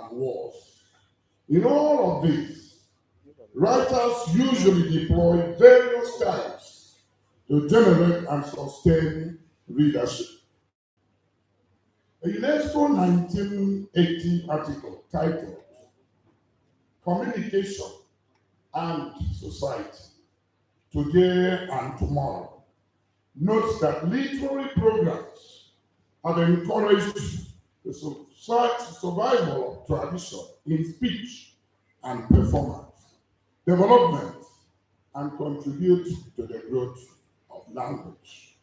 and wars. In all of this, writers usually deploy various styles to generate and sustain readership. A UNESCO 1980 article titled Communication and Society, Today and Tomorrow notes that literary programs have encouraged the survival of tradition in speech and performance, development, and contribute to the growth of language.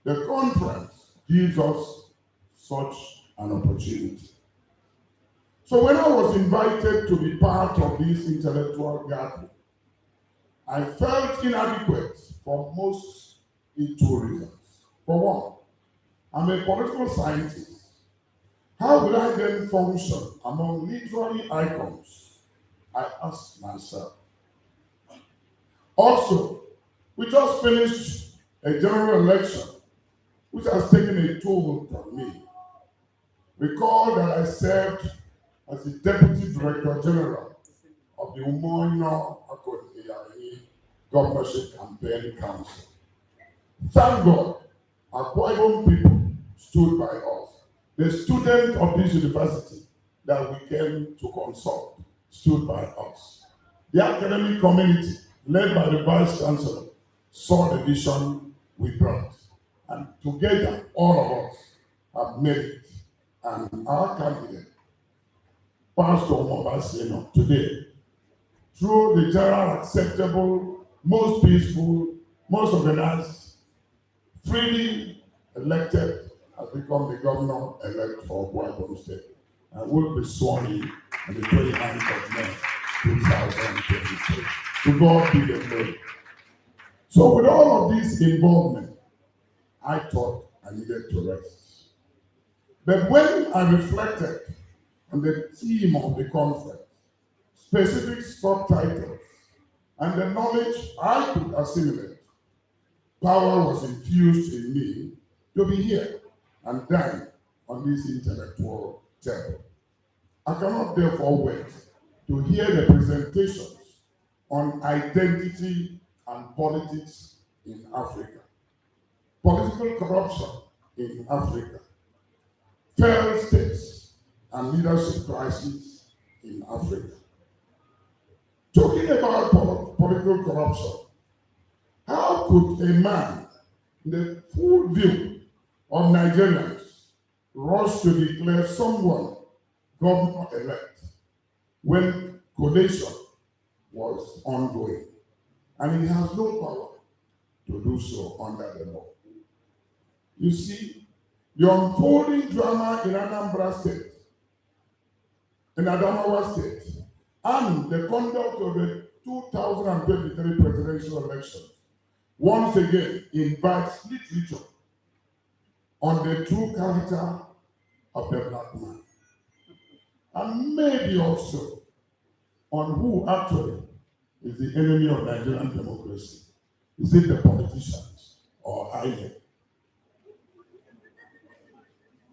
The conference gives us such an opportunity. So when I was invited to be part of this intellectual gathering, I felt inadequate for mostly two reasons. For one, I'm a political scientist. How will I then function among literary icons? I asked myself. Also, we just finished a general election, which has taken a toll on me. Recall that I served as the Deputy Director General of the Umoino Akoni Governorship Campaign Council. Thank God, our Ibom people stood by us. The student of this university that we came to consult stood by us. The academic community, led by the Vice Chancellor, saw the vision we brought. And together, all of us have made it. And our candidate, Pastor Mobasino, today, through the general acceptable, most peaceful, most organized, freely elected, has become the governor-elect for Ibom State and will be sworn in on the 29th of May, 2023. To God be the glory. So with all of this involvement, I thought I needed to rest. But when I reflected on the theme of the conference, specific subtitles, and the knowledge I could assimilate, power was infused in me to be here and dine on this intellectual table. I cannot therefore wait to hear the presentations on identity and politics in Africa, political corruption in Africa, failed states and leadership crises in Africa. Talking about political corruption, how could a man in the full view of Nigerians rush to declare someone governor-elect when collation was ongoing, and he has no power to do so under the law? You see, the unfolding drama in Anambra State, in Adamawa State, and the conduct of the 2023 presidential elections once again invites literature on the true character of the black man, and maybe also on who actually is the enemy of Nigerian democracy. Is it the politicians or IBOM?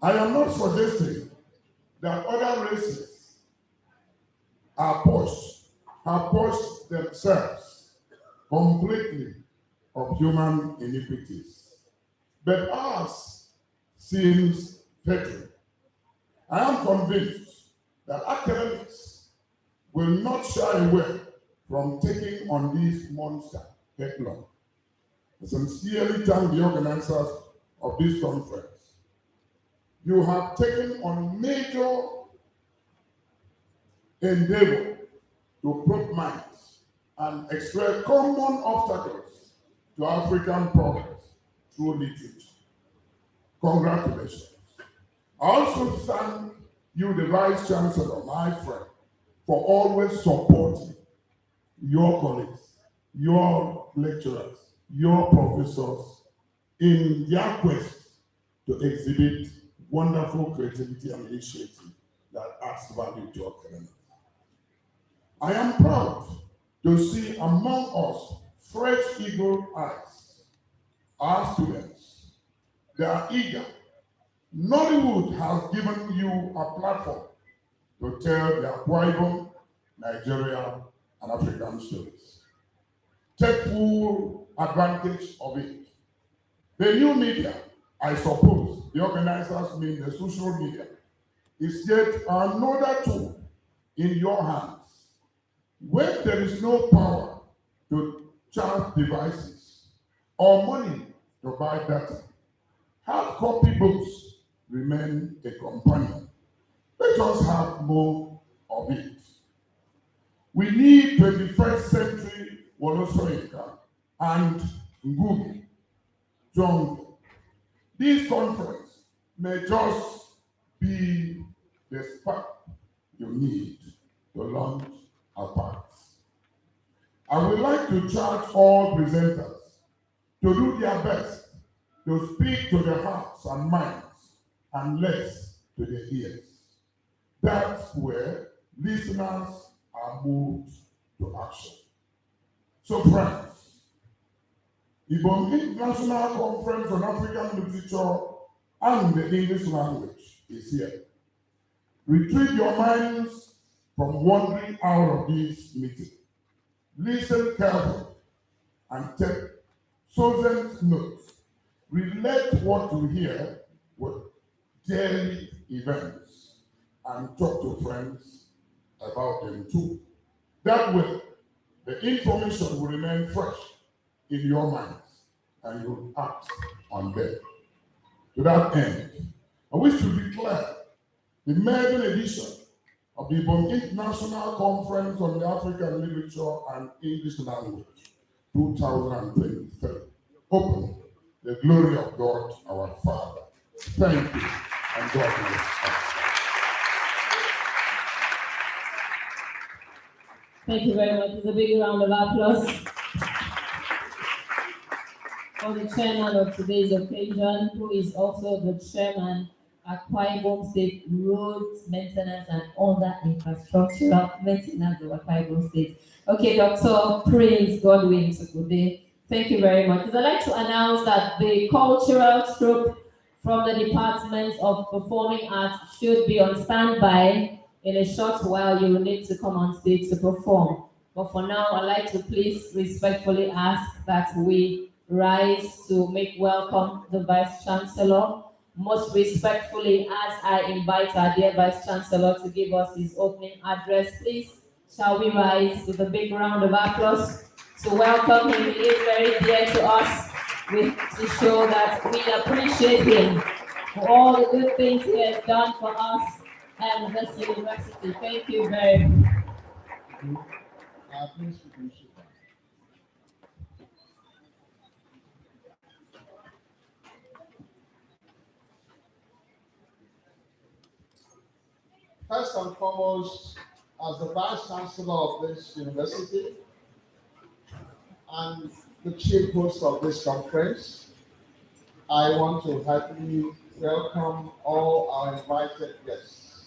I am not suggesting that other races have pushed themselves completely of human iniquities, but ours seems fatal. I am convinced that academics will not shy away from taking on this monster headlong. I sincerely thank the organizers of this conference. You have taken on major endeavor to probe minds and express common obstacles to African progress through literature. Congratulations. I also thank you, the Vice Chancellor, my friend, for always supporting your colleagues, your lecturers, your professors in their quest to exhibit wonderful creativity and initiative that adds value to academics. I am proud to see among us fresh eagle eyes. Our students, they are eager. Nollywood has given you a platform to tell their IBOM, Nigeria, and African stories. Take full advantage of it. The new media, I suppose, the organizers mean the social media, is yet another tool in your hands. When there is no power to charge devices or money to buy data, hard copy books remain a companion. Let us have more of it. We need 21st century Wolosoyinka and Ngugi Jong. This conference may just be the spark you need to launch a path. I would like to charge all presenters to do their best to speak to the hearts and minds and less to the ears. That's where listeners are moved to action. So friends, IBOM International Conference on African Literature and the English Language is here. Retrieve your minds from wandering out of this meeting. Listen carefully and take sober notes. Relate what you hear with daily events and talk to friends about them too. That way, the information will remain fresh in your minds and you will act on them. To that end, I wish to declare the maiden edition of the IBOM International Conference on the African Literature and English Language 2023 open the glory of God our Father. Thank you, and God bless us. Thank you very much. It's a big round of applause for the chairman of today's occasion, who is also the chairman at IBOM State Roads Maintenance and Other Infrastructural Maintenance of IBOM State. Okay, Dr. Prince Godwin Sukude, thank you very much. I'd like to announce that the cultural troupe from the Department of Performing Arts should be on standby. In a short while, you will need to come on stage to perform. But for now, I'd like to please respectfully ask that we rise to make welcome the Vice Chancellor. Most respectfully, as I invite our dear Vice Chancellor to give us his opening address, please, shall we rise with a big round of applause to welcome him? He is very dear to us, to show that we appreciate him for all the good things he has done for us and this university. Thank you very much. First and foremost, as the Vice Chancellor of this university and the chief host of this conference, I want to happily welcome all our invited guests,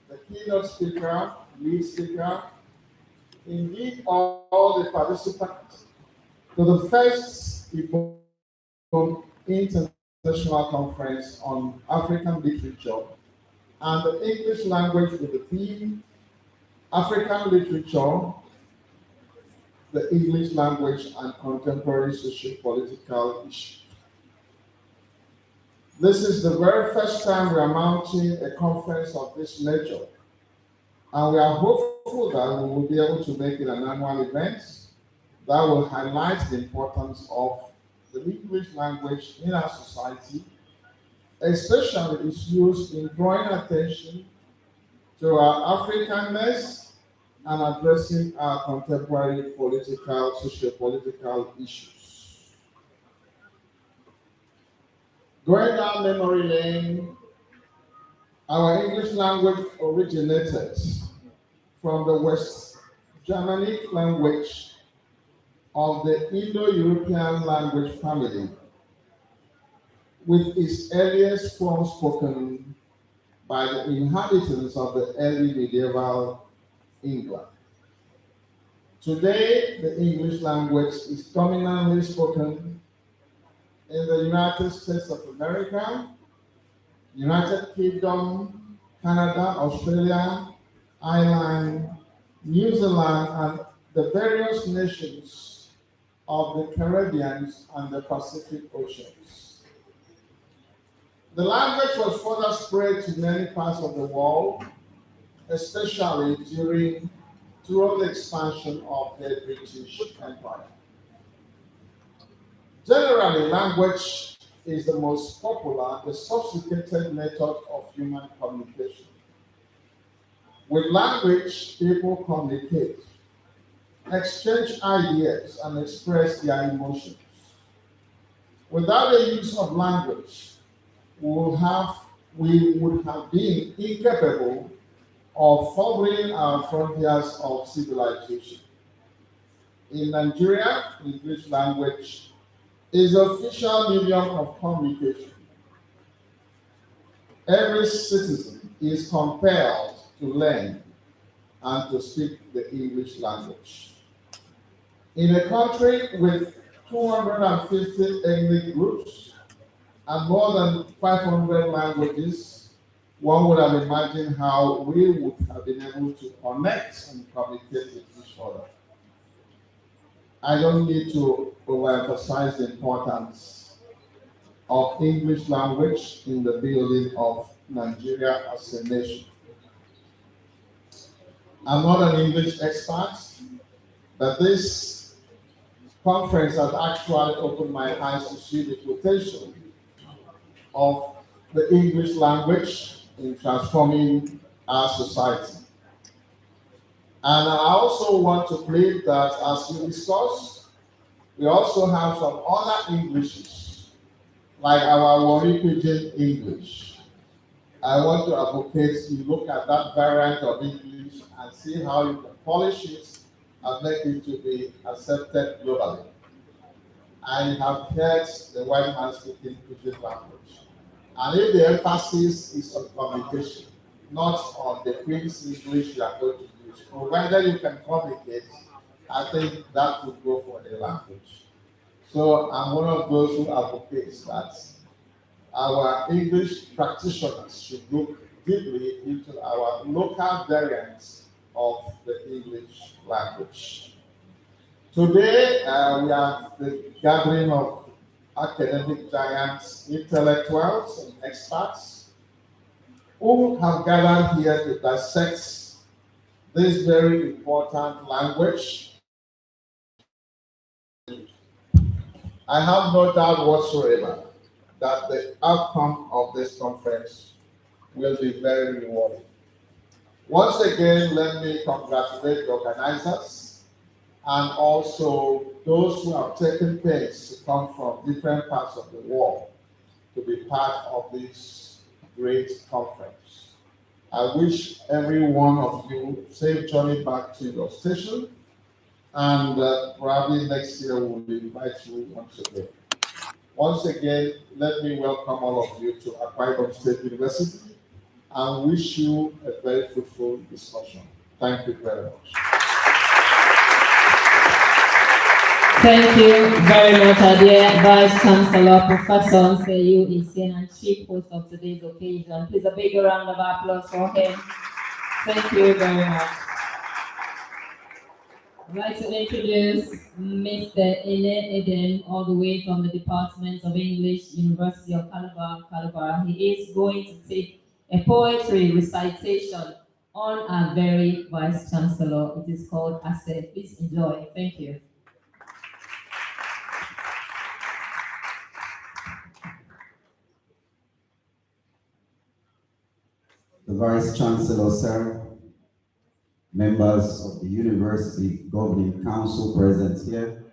the keynote speaker, lead speaker, indeed all the participants to the first IBOM International Conference on African Literature and the English language with the theme African Literature, the English language and contemporary socio-political issues. This is the very first time we are mounting a conference of this nature, and we are hopeful that we will be able to make it an annual event that will highlight the importance of the English language in our society, especially its use in drawing attention to our Africanness and addressing our contemporary political, socio-political issues. Going down memory lane, our English language originated from the West Germanic language of the Indo-European language family, with its earliest form spoken by the inhabitants of the early medieval England. Today, the English language is dominantly spoken in the United States of America, United Kingdom, Canada, Australia, Ireland, New Zealand, and the various nations of the Caribbean and the Pacific Oceans. The language was further spread to many parts of the world, especially throughout the expansion of the British Empire. Generally, language is the most popular, the sophisticated method of human communication. With language, people communicate, exchange ideas, and express their emotions. Without the use of language, we would have been incapable of furthering our frontiers of civilization. In Nigeria, English language is the official medium of communication. Every citizen is compelled to learn and to speak the English language. In a country with 250 ethnic groups and more than 500 languages, one would have imagined how we would have been able to connect and communicate with each other. I don't need to overemphasize the importance of English language in the building of Nigeria as a nation. I'm not an English expert, but this conference has actually opened my eyes to see the potential of the English language in transforming our society. And I also want to plead that as we discuss, we also have some other Englishes, like our Warri Pidgin English. I want to advocate you look at that variant of English and see how you can polish it and make it to be accepted globally. I have heard the white man speaking Pidgin language. And if the emphasis is on communication, not on the Queen's English you are going to use, provided you can communicate, I think that would go for the language. So I'm one of those who advocates that our English practitioners should look deeply into our local variants of the English language. Today, we have the gathering of academic giants, intellectuals, and experts who have gathered here to dissect this very important language. I have no doubt whatsoever that the outcome of this conference will be very rewarding. Once again, let me congratulate the organizers and also those who have taken pains to come from different parts of the world to be part of this great conference. I wish every one of you safe journey back to your station, and probably next year we'll invite you once again. Once again, let me welcome all of you to Akwa Ibom State University and wish you a very fruitful discussion. Thank you very much. Thank you very much, our dear Vice Chancellor, Professor Nseyu Isin, and Chief Host of today's occasion. Please a big round of applause for him. Thank you very much. I'd like to introduce Mr. Ine Eden, all the way from the Department of English, University of Calabar. He is going to take a poetry recitation on our very Vice Chancellor. It is called Ase. Please enjoy. Thank you. The Vice Chancellor, sir, members of the University Governing Council present here,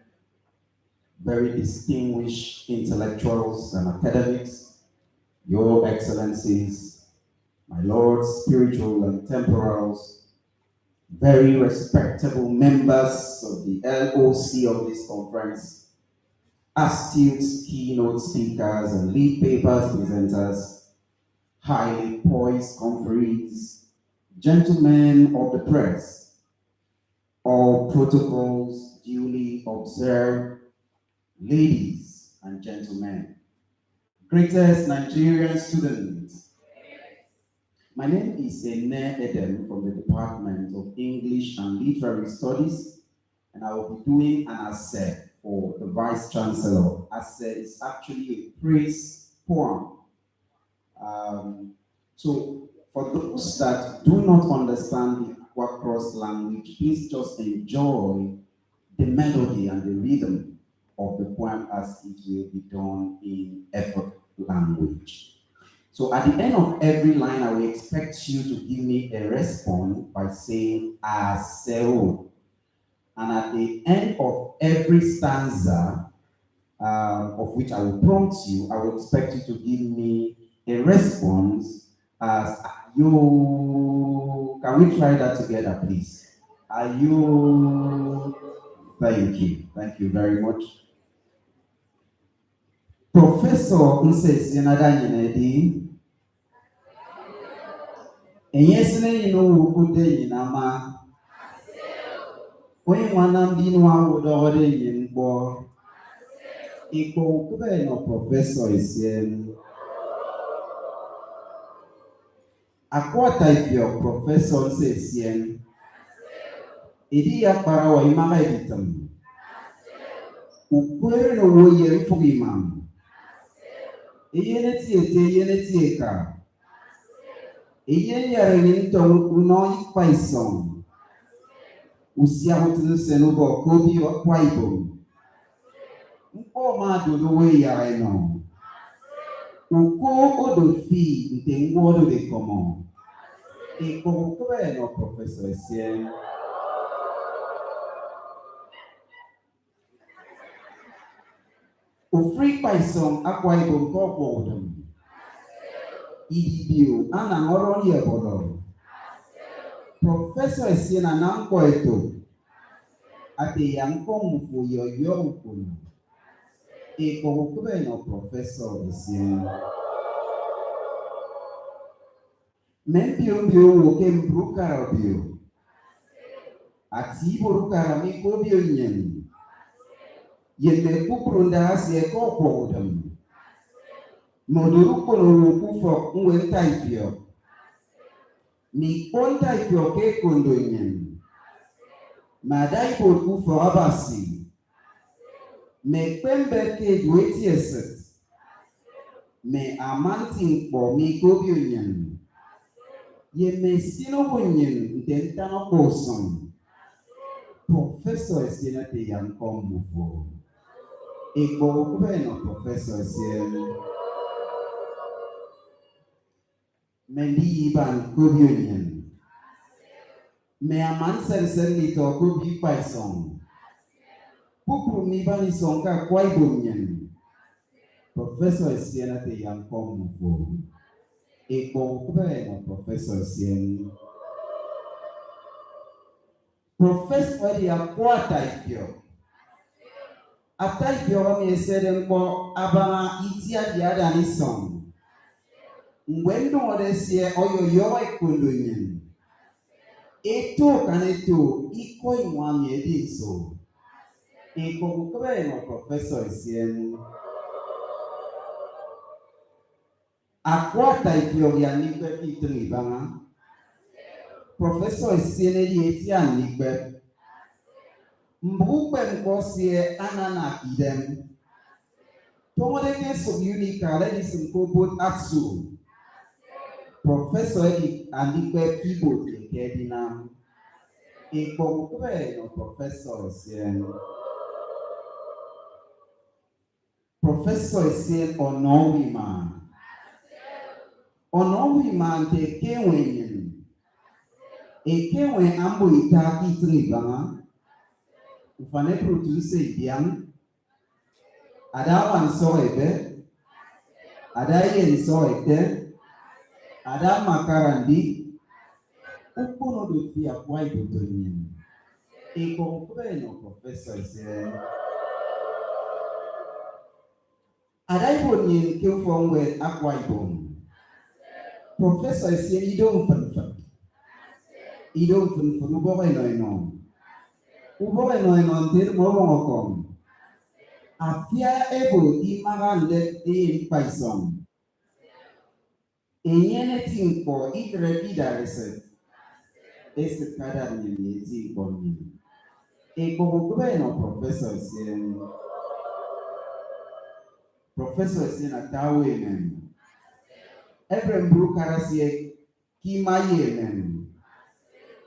very distinguished intellectuals and academics, Your Excellencies, my lords, spiritual and temporals, very respectable members of the LOC of this conference, astute keynote speakers and lead papers presenters, highly poised conferees, gentlemen of the press, all protocols duly observed, ladies and gentlemen, greatest Nigerian students, My name is Ene Edem from the Department of English and Literary Studies, and I will be doing an essay for the Vice Chancellor. Essay is actually a praise poem. So for those that do not understand the Aquacross language, please just enjoy the melody and the rhythm of the poem as it will be done in effort language. So at the end of every line, I will expect you to give me a response by saying "aseo." And at the end of every stanza, of which I will prompt you, I will expect you to give me a response as you. Can we try that together, please? Are you? Thank you. Thank you very much. Professor Nsesi Nadanyinedi. Enyesine yino wukude yinama. Onye mwana mbinu awudode yinbo. Iko ukube no professor isiem. Akwata ifyo professor Nsesien. Idi ya para wa imama editam. Ukwere no woye rifu imam. Eyeneti ete yeneti eka. Eyen yare ninto uno ikpaison. Usia hutunu senubo kobi wa kwa IBOM. Mpo ma dodowe yare no. Uko odo fi nte ngwodo de komo. Eko ukwe no professor Essien. Ufri paison akwa IBOM ko bodum. Idibio ana ngoro ni ebodo. Professor Essien anamko eto. Ate yanko mfu yoyo ukunu. Eko ukwe no professor Essien. Membio woke mbrukara bio. Ati borukara mi kobio nyen. Yeme kuprunda asi eko bodum. Moduruko no kufo uwe taifio. Mi konta ifio ke kondo nyen. Madai por kufo abasi. Me pembe ke dueti eset. Me amanti po mi kobio nyen. Yeme sino bunyen dentano boson. Professor Essien te yankom mufo. Eko kube no Professor Essien. Mendi iban kobio nyen. Me aman sen nito kobi paison. Pupru mi bani sonka kwa IBOM nyen. Professor Essien te yankom mufo. Eko kube no Professor Essien. Professor ya kwata ifyo. Ata ifyo wami esede mko abana itia diada ni song. Mwendo wadesie oyo yowa ikondo nyen. Eto kaneto iko imwami edinso. Eko kube no Professor Essien. Akwata ifyo ya nikwe kitri banga. Professor Essien eti anikwe. Mbukwe mkosie anana idem. Tomodeke subunika ledisim kobot atsu. Professor anikwe keyboard ekedina. Eko kube no Professor Essien. Professor Essien onowi man. Onowi man te kewenyen. Ekewe ambo itaki tribanga. Ufane produce ibiang. Ada wanso ebe. Ada yenso ebe. Ada makarandi. Ukono do fi akwa ibotonyen. Eko kube no Professor Essien. Ada ibonyen ke ufongwe akwa IBOM. Professor Essien idong fanfan. Idong fanfan uboke no. Uboke no ntir mo kom. Afia ebo imagande e paison. Enyene tinko itre idarese. Ese kada ni tinko ni. No professor sien atawe men. Ebrem bru karasie kimaye men.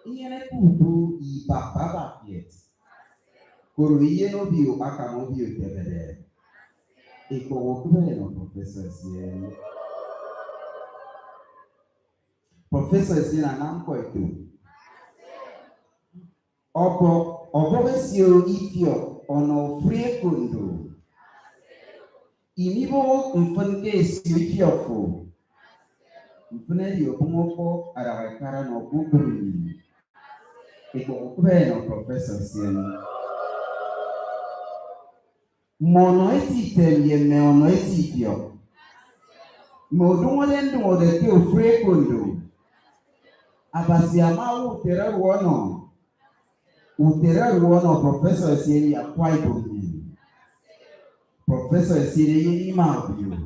Inyene kubu I baba yet. Kuru iye no bio aka no bio tebede. No professor sien. Professor sien anamko eto. Obo besio ifio ono free kundo. Inibo mfunke sifiofo. Mfunedi obumoko arakara no buburi. No professor sien. Mono eti telie me ono eti fio. Modungo lendo de ke ofre kondo. Abasi ama utera wono. Utera wono professor sien ya kwaibo. Professor sien yeni mabio.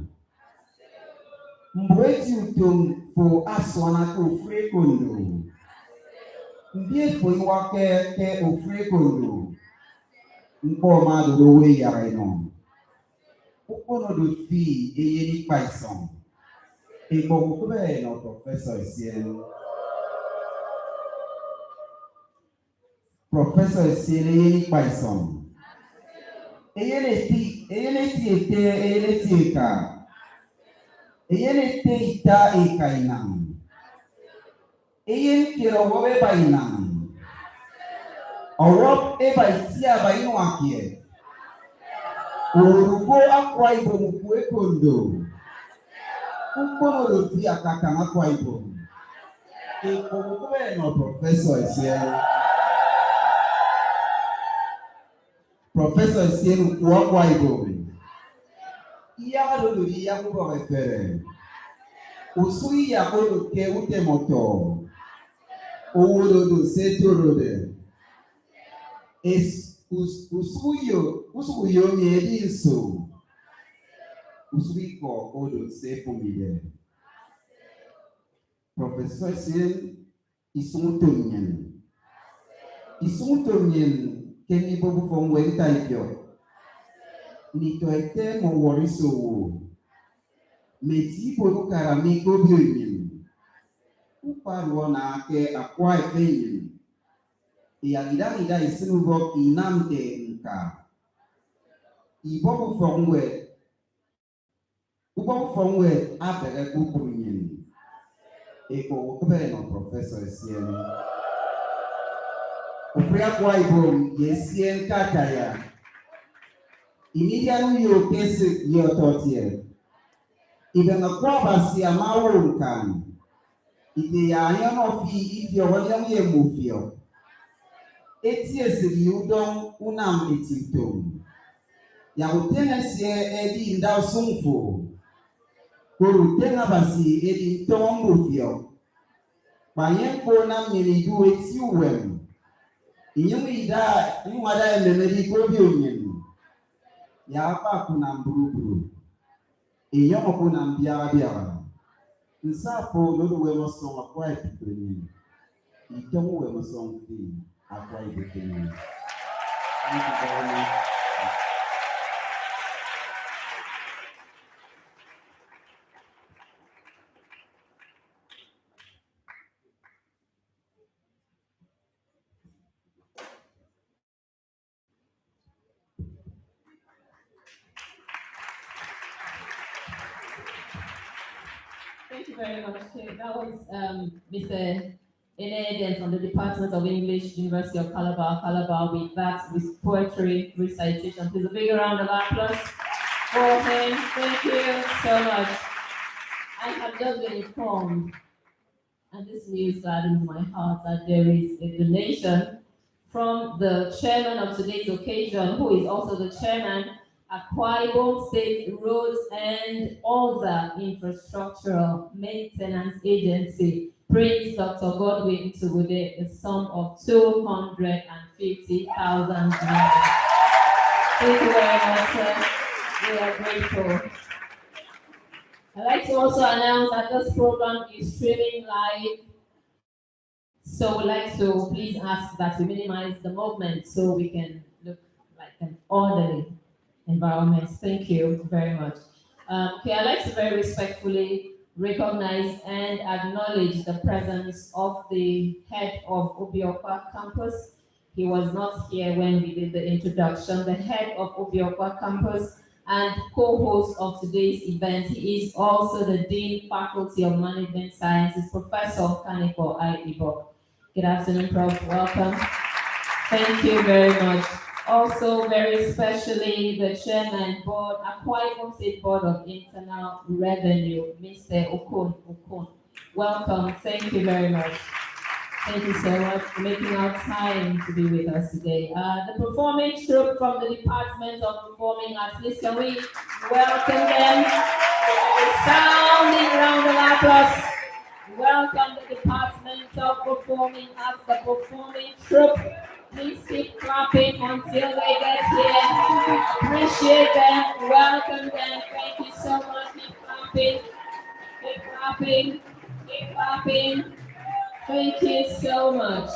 Mbweti utom fo aswana ko ofre kondo. Mbie fo iwa ke ofre kondo. Mpo ma do we yare no. Ukono do fi eyeni paison. No professor sien. Professor sien eyeni paison. Eyeni ti eka. Eyeni te ita eka inang. Eyeni kiro wobe ba inang. Owop eba itia ba inu akie. Urugo akwa ibo mkwe kondo. Ukono do fi akaka akwa ibo. No professor sien. Professor sien kwa ibo. Iya do iya ko refere. Usui ya ko ke ute moto. Owo do setorode. Usuyo nyedi so. Usui ko odo se fomide. Professor sien isumutonyen. Isumutonyen keni bobu fongwe ntaifyo. Nito ete mo woriso. Meti bobu karami gobyo yin. Uparuo na ake akwa efenyin. Ida isinugo inamte nka. Ubobu fongwe abere kukurunyin. No professor sien. Ofria kwa IBOM yesien kataya. Inidia nuyo kese yototie. Ibanga kwa basi amawo nkan. Ide ya ayono fi ifyo wanyam ye mufyo. Eti esiri udon unam etintom. Ya utene sie edi inda sumfo. Kuru tena basi edi ntombo fyo. Bayempo na minidu eti uwem. Inyumada ememedi kobi onyen. Ya apa kuna mburuburu. Inyomo kuna mbiara. Nsafo lodo wemo song akwa epitoni. Itomo wemo song fi akwa epitoni. Thank you very much. Thank you very much, Chair. That was Mr. Eneden from the Department of English, University of Calabar, with poetry recitation. Please a big round of applause for him. Thank you so much. I have just been informed, and this news gladdens my heart, that there is a donation from the chairman of today's occasion, who is also the chairman Akwa Ibom State Roads and Other Infrastructural Maintenance Agency, Prince Dr. Godwin Tugude, a sum of 250,000 naira. Thank you very much, sir. We are grateful. I'd like to also announce that this program is streaming live. So we'd like to please ask that we minimize the movement so we can look like an orderly environment. Thank you very much. Okay, I'd like to very respectfully recognize and acknowledge the presence of the head of Obiokwa campus. He was not here when we did the introduction. The head of Obiokwa campus and co-host of today's event. He is also the Dean Faculty of Management Sciences, Professor Kaneko IBOM. Good afternoon, Prof. Welcome. Thank you very much. Also, very especially the Chairman Board, Akwa Ibom State Board of Internal Revenue, Mr. Okon. Welcome. Thank you very much. Thank you so much for making our time to be with us today. The performing troupe from the Department of Performing Arts, please can we welcome them with a sounding round of applause. Welcome the Department of Performing Arts, the performing troupe. Please keep clapping until they get here. Appreciate them, welcome them. Thank you so much. Keep clapping, keep clapping, keep clapping. Thank you so much.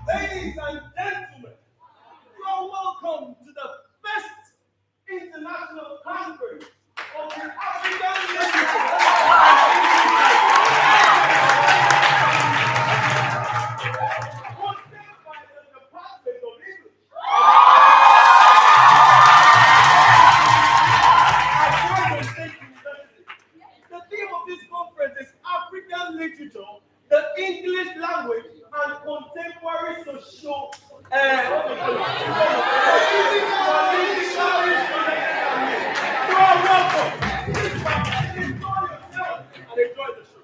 Ladies and gentlemen, you are welcome to the first international conference of the African Literature. Hosted by the Department of English. At Oregon State University. The theme of this conference is African Literature, the English language, and contemporary social you are welcome. Enjoy yourself and enjoy the show.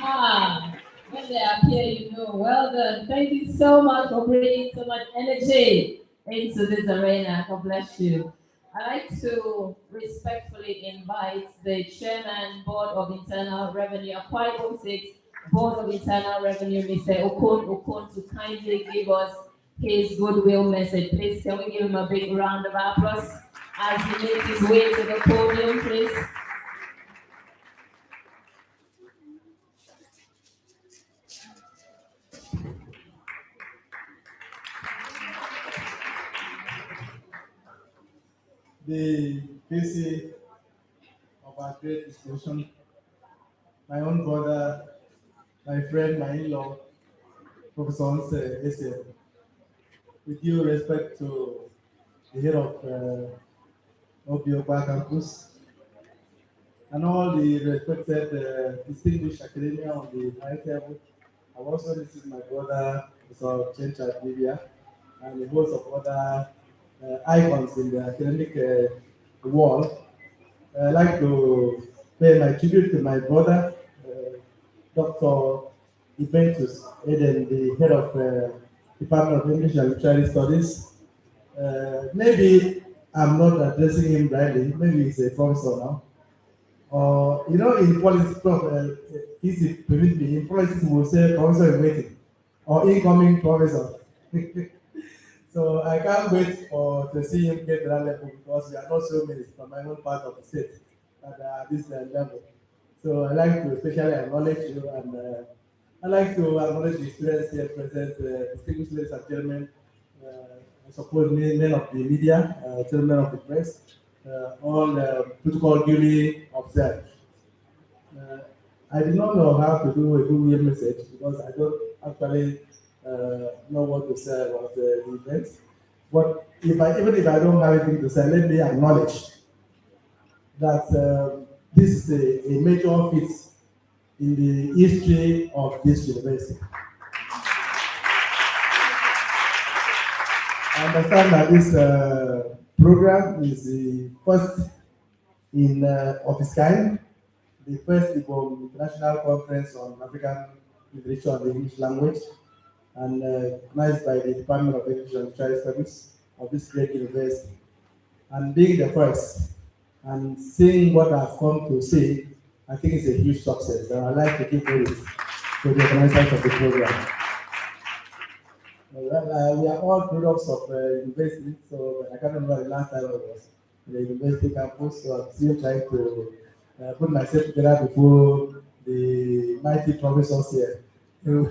Aha. When they appear, you know. Well done. Thank you so much for bringing so much energy into this arena. God bless you. I'd like to respectfully invite the Chairman, Board of Internal Revenue, Akwa Ibom State Board of Internal Revenue, Mr. Okon, to kindly give us his goodwill message. Please, can we give him a big round of applause as he makes his way to the podium, please? The PC of our great institution, my own brother, my friend, my in-law, Professor Onse Ese, with due respect to the head of Obioba campus, and all the respected distinguished academia on the high table. I also visit my brother, Professor Chencha Livia, and a host of other icons in the academic world. I'd like to pay my tribute to my brother, Dr. Eventus Eden, the head of Department of English and Literary Studies. Maybe I'm not addressing him rightly. Maybe he's a professor now. Or in politics, easy permit me. In politics, we will say professor in waiting or incoming professor. So I can't wait to see him get to that level because we are not so many from my own part of the state at this level. So I like to especially acknowledge you, and I like to acknowledge the students here present, distinguished ladies and gentlemen, I suppose men of the media, gentlemen of the press, all protocol duly observed. I did not know how to do a Google message because I don't actually know what to say about the event. But even if I don't have anything to say, let me acknowledge that this is a major feat in the history of this university. I understand that this program is the first of its kind, the first IBOM International Conference on African Literature and the English Language, and organized by the Department of English and Literary Studies of this great university. And being the first and seeing what I've come to see, I think it's a huge success. And I'd like to give credit to the organizers of the program. We are all products of university, so I can't remember the last time I was in the university campus, so I'm still trying to put myself together before the mighty professors here, who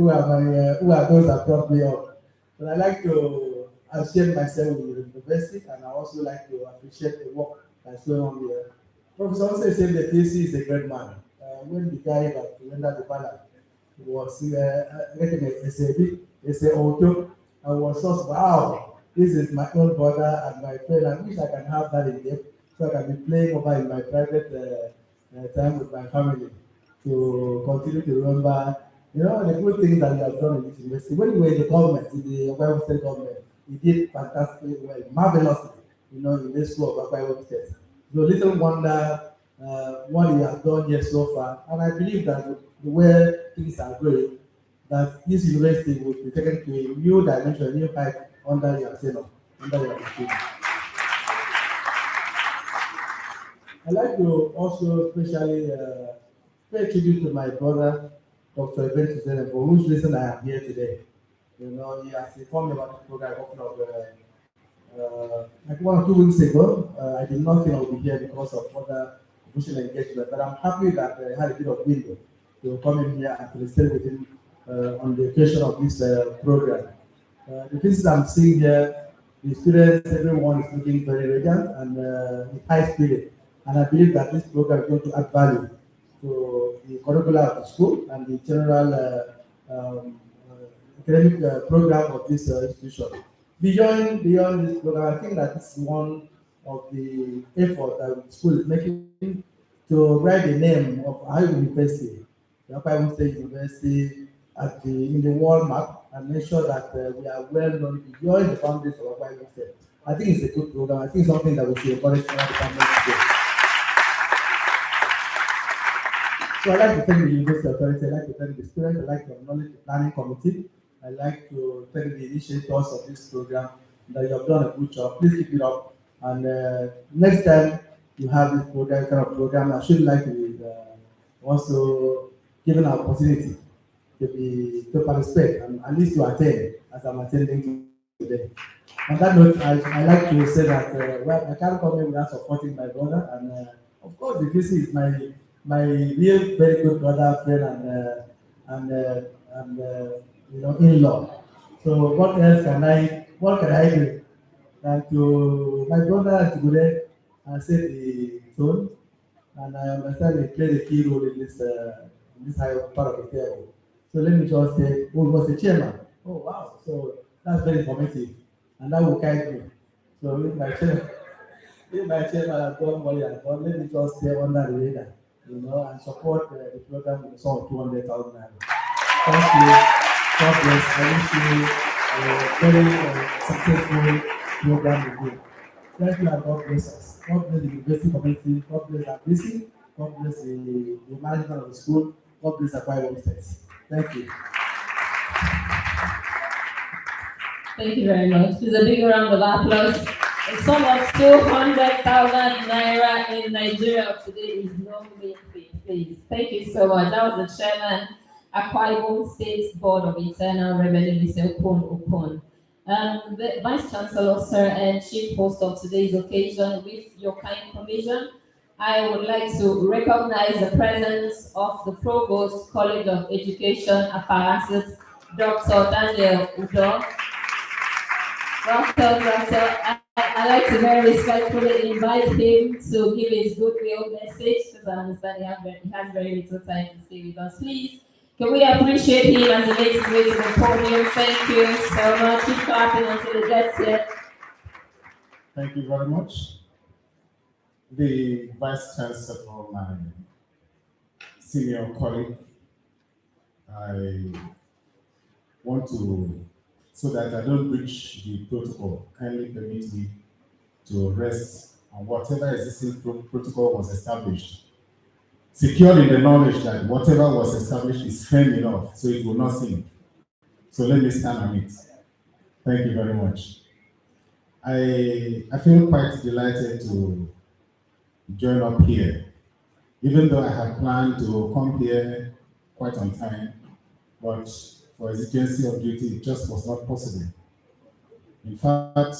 are those that brought me up. But I like to associate myself with the university, and I also like to appreciate the work that's going on here. Professor also said that this is a great man. when the guy that rendered the banner was getting a say auto, I was just wow, this is my own brother and my friend. I wish I can have that in there so I can be playing over in my private time with my family to continue to remember, the good things that we have done in this university. When we were in the government, in the Akwa Ibom State government, we did fantastically well, marvelously, in this school of Akwa Ibom State. So little wonder what we have done here so far, and I believe that the way things are going, that this university will be taken to a new dimension, a new height under your tenure, under your leadership. I'd like to also especially pay tribute to my brother, Dr. Event Zeneb, for whose reason I am here today. He has informed me about the program a couple of like 1 or 2 weeks ago. I did not think I would be here because of other official engagement, but I'm happy that I had a bit of window to come in here and to stay with him on the occasion of this program. The faces I'm seeing here, the students, everyone is looking very radiant and in high spirit. And I believe that this program is going to add value to the curricula of the school and the general academic program of this institution. Beyond this program, I think that this is one of the effort that the school is making to write the name of our university, the Akwa Ibom State University, in the world map and make sure that we are well known beyond the boundaries of Akwa Ibom State. I think it's a good program. I think it's something that we should encourage other departments to do. So I'd like to thank the University Authority, I'd like to thank the students, I'd like to acknowledge the planning committee, I'd like to thank the initiators of this program, that you have done a good job. Please keep it up. And next time you have this program, I should like to be also given an opportunity to participate and at least to attend as I'm attending today. On that note, I like to say that I can't come in without supporting my brother, and of course the VC is my real very good brother, friend, and in-law. So what can I do? And to my brother today, I set the tone, and I understand he played a key role in this high part of the table. So let me just say, who was the chairman? Oh wow! So that's very informative, and that will guide me. So if my chairman has done what he has done, let me just stay under the radar, and support the program with a sum of 200,000 naira. Thank you. God bless. I wish you a very successful program again. Thank you and God bless us. God bless the university community. God bless our VC. God bless the management of the school. God bless Akwa Ibom State. Thank you. Thank you very much. There's a big round of applause. A sum of 200,000 naira in Nigeria today is no mean feat, please. Thank you so much. That was the chairman, Akwa Ibom State Board of Internal Revenue, Mr. Okon. The Vice Chancellor, sir, and Chief Host of today's occasion, with your kind permission, I would like to recognize the presence of the Provost, College of Education, Apparatus, Dr. Daniel Udo. Doctor, I'd like to very respectfully invite him to give his goodwill message, because I understand he has very little time to stay with us. Please, can we appreciate him as he makes his way to the podium? Thank you so much. Keep clapping until he gets here. Thank you very much. The Vice Chancellor, my senior colleague, I want to, so that I don't breach the protocol, kindly permit me to rest on whatever existing protocol was established, secured in the knowledge that whatever was established is firm enough, so it will not sink. So let me stand on it. Thank you very much. I feel quite delighted to join up here, even though I had planned to come here quite on time, but for exigency of duty, it just was not possible. In fact,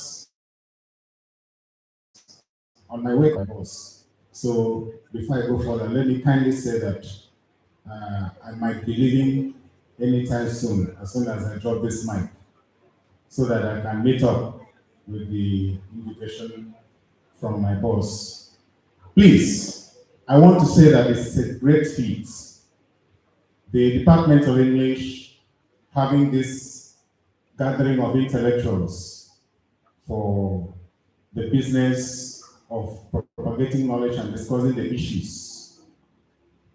on my way to my boss. So before I go further, let me kindly say that I might be leaving anytime soon, as soon as I drop this mic, so that I can meet up with the invitation from my boss. Please, I want to say that it's a great feat. The Department of English having this gathering of intellectuals for the business of propagating knowledge and discussing the issues.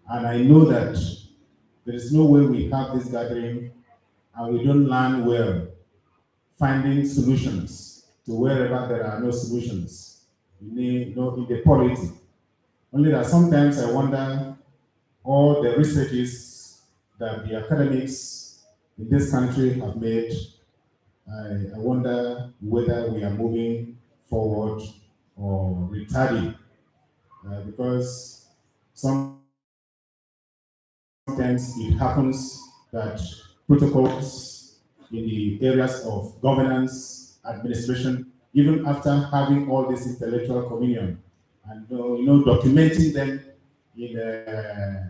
And I know that there is no way we have this gathering and we don't learn well finding solutions to wherever there are no solutions in the polity. Only that sometimes I wonder all the researches that the academics in this country have made. I wonder whether we are moving forward or retarding, because sometimes it happens that protocols in the areas of governance, administration, even after having all this intellectual communion and documenting them in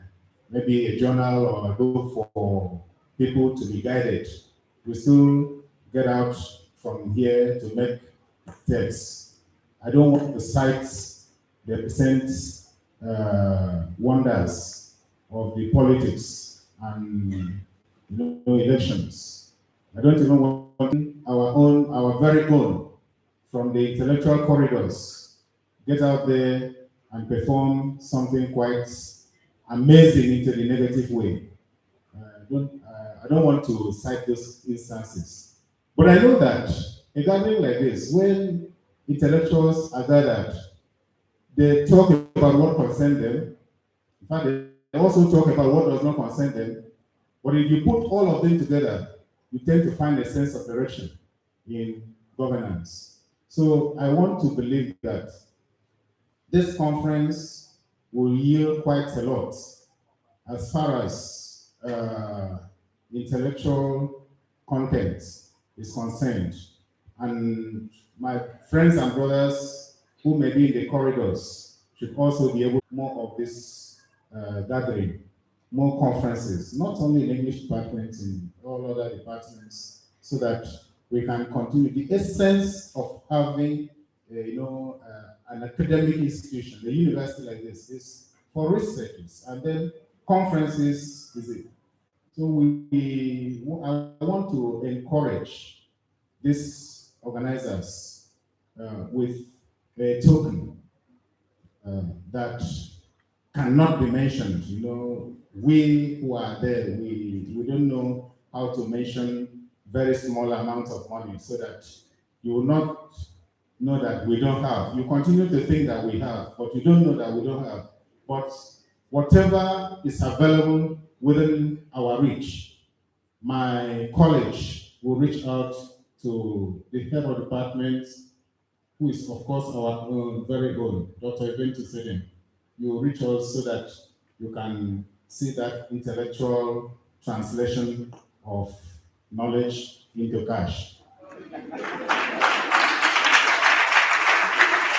maybe a journal or a book for people to be guided, we still get out from here to make tests. I don't want to cite the recent wonders of the politics and elections. I don't even want our very own, from the intellectual corridors, get out there and perform something quite amazing into the negative way. I don't want to cite those instances. But I know that a gathering like this, when intellectuals are gathered, they talk about what concerns them. In fact, they also talk about what does not concern them. But if you put all of them together, you tend to find a sense of direction in governance. So I want to believe that this conference will yield quite a lot as far as intellectual content is concerned. And my friends and brothers who may be in the corridors should also be able to more of this gathering, more conferences, not only in English departments, in all other departments, so that we can continue. The essence of having, an academic institution, a university like this, is for researchers, and then conferences is it. So I want to encourage these organizers with a token that cannot be mentioned. We who are there, we don't know how to mention very small amounts of money so that you will not know that we don't have. You continue to think that we have, but you don't know that we don't have. But whatever is available within our reach, my college will reach out to the head of department, who is of course our own very own, Dr. Eventus Eden. You will reach out so that you can see that intellectual translation of knowledge into cash.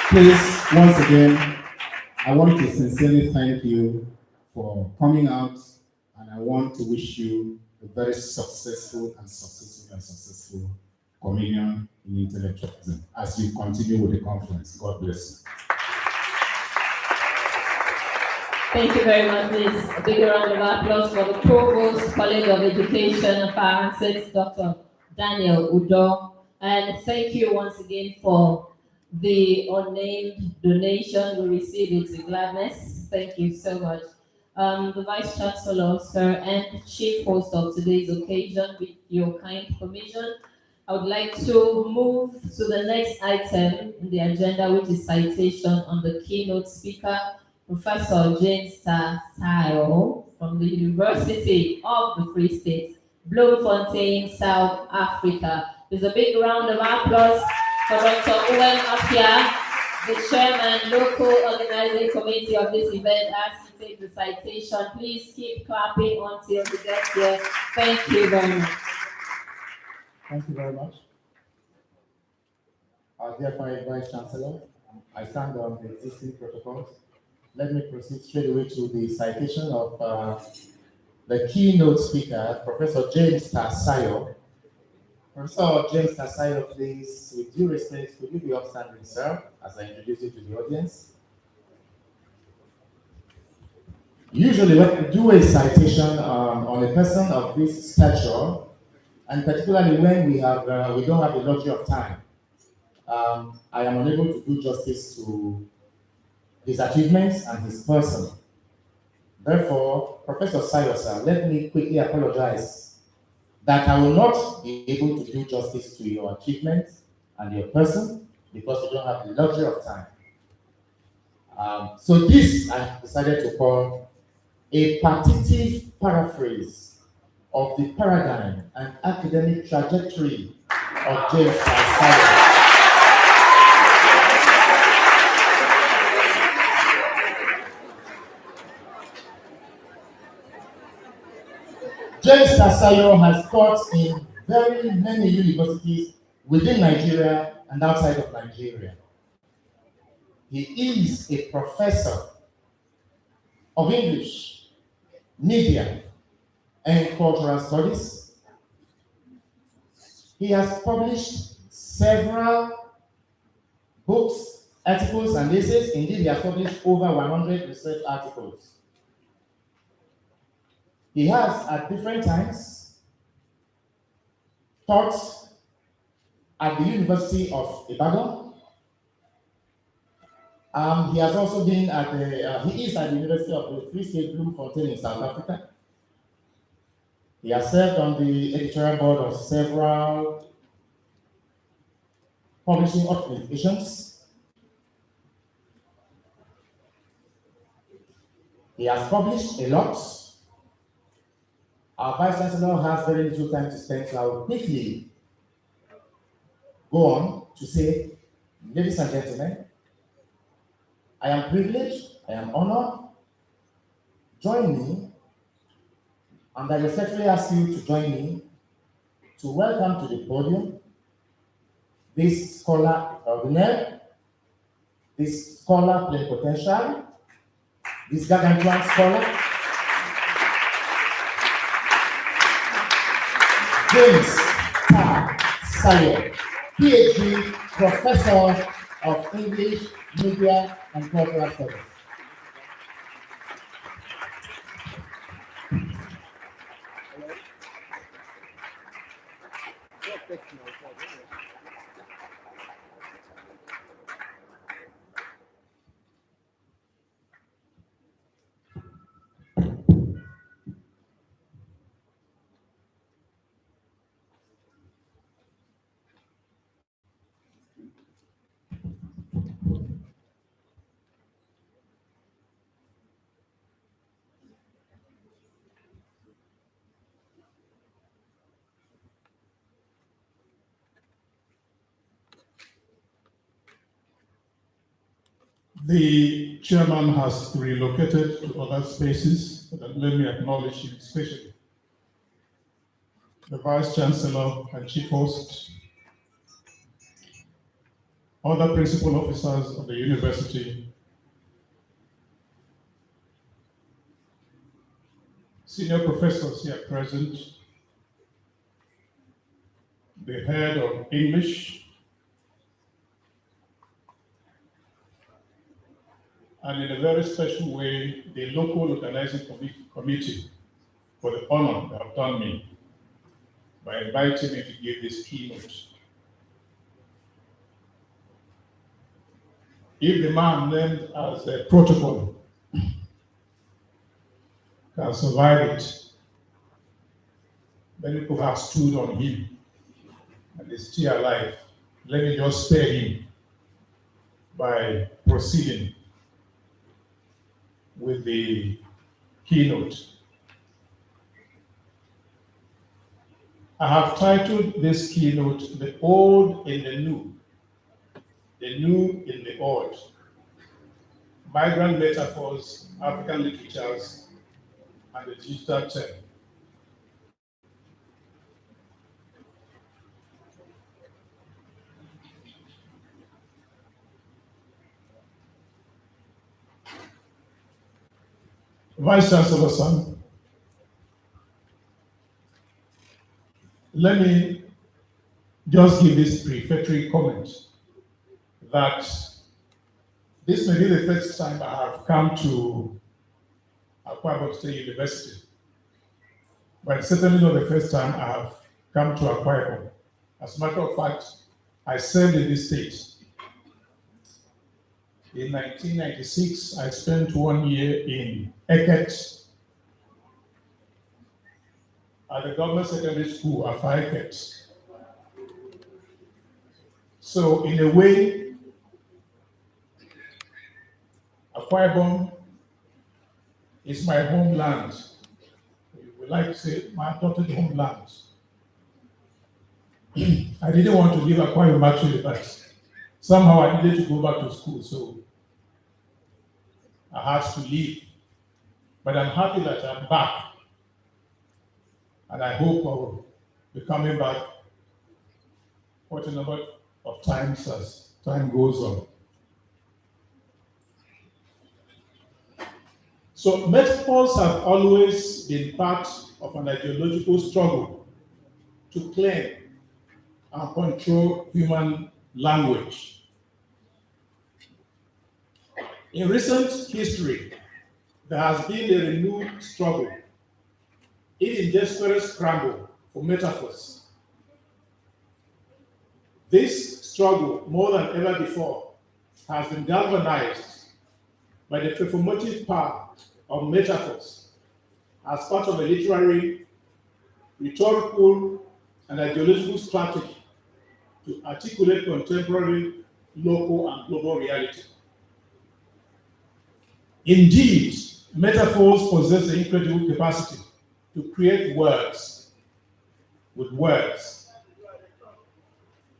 Please, once again, I want to sincerely thank you for coming out, and I want to wish you a very successful communion in intellectualism as you continue with the conference. God bless you. Thank you very much, please. A big round of applause for the Provost, College of Education, Sciences, Dr. Daniel Udo. And thank you once again for the unnamed donation. We receive it with gladness. Thank you so much. The Vice Chancellor, sir, and Chief Host of today's occasion, with your kind permission, I would like to move to the next item in the agenda, which is citation on the keynote speaker, Professor James Tasayo from the University of the Free State, Bloemfontein, South Africa. There's a big round of applause for Dr. Uwem Apia, the chairman, local organizing committee of this event, as he takes the citation. Please keep clapping until he gets here. Thank you very much. Thank you very much. Dear Vice Chancellor, I stand on the existing protocols. Let me proceed straight away to the citation of the keynote speaker, Professor James Tasayo. Professor James Tasayo, please, with due respect, could you be upstanding, sir, as I introduce you to the audience? Usually when we do a citation on a person of this stature, and particularly when we don't have the luxury of time, I am unable to do justice to his achievements and his person. Therefore, Professor Sayosa, let me quickly apologize that I will not be able to do justice to your achievements and your person because we don't have the luxury of time. So this I have decided to call a partitive paraphrase of the paradigm and academic trajectory of James Tasayo. James Tasayo has taught in very many universities within Nigeria and outside of Nigeria. He is a professor of English, media, and cultural studies. He has published several books, articles, and essays. Indeed, he has published over 100 research articles. He has, at different times, taught at the University of Ibadan. He has also been at he is at the University of the Free State Bloemfontein in South Africa. He has served on the editorial board of several publishing organizations. He has published a lot. Our Vice Chancellor has very little time to spend, so I will quickly go on to say, ladies and gentlemen, I am privileged, I am honored. Join me, and I respectfully ask you to join me to welcome to the podium this scholar ordinaire, this scholar plenipotentiary, this gargantuan scholar, James Tasayo, PhD, Professor of English, Media, and Cultural Studies. The chairman has relocated to other spaces, but let me acknowledge him especially. The vice chancellor and chief host, other principal officers of the university, senior professors here present, the head of English, and in a very special way, the local organizing committee for the honor they have done me by inviting me to give this keynote. If the man named as a protocol can survive it, many people have stood on him and is still alive. Let me just spare him by proceeding with the keynote. I have titled this keynote, The Old in the New in the Old. Migrant Metaphors, African Literatures, and the Digital Term. Vice Chancellor, son, let me just give this prefatory comment that this may be the first time I have come to Akwa Ibom State University. But it's certainly not the first time I have come to Akwa Ibom. As a matter of fact, I served in this state. In 1996, I spent 1 year in Eket at the government secondary school at Eket. So in a way, Akwa Ibom is my homeland. We like to say my adopted homeland. I didn't want to leave Akwa Ibom actually, but somehow I needed to go back to school, so I had to leave. But I'm happy that I'm back, and I hope I will be coming back quite a number of times as time goes on. So metaphors have always been part of an ideological struggle to claim and control human language. In recent history, there has been a renewed struggle, even desperate scramble for metaphors. This struggle, more than ever before, has been galvanized by the performative power of metaphors as part of a literary, rhetorical, and ideological strategy to articulate contemporary, local, and global reality. Indeed, metaphors possess the incredible capacity to create words with words.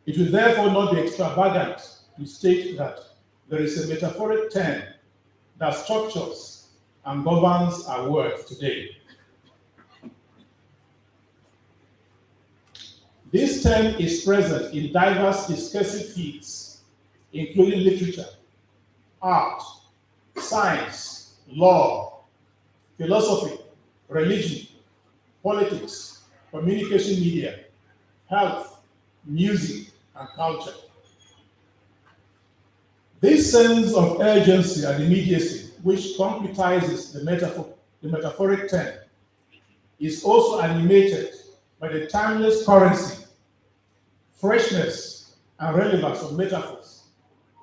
It will therefore not be extravagant to state that there is a metaphoric term that structures and governs our words today. This term is present in diverse discursive fields, including literature, art, science, law, philosophy, religion, politics, communication media, health, music, and culture. This sense of urgency and immediacy, which concretizes the metaphoric term, is also animated by the timeless currency, freshness, and relevance of metaphors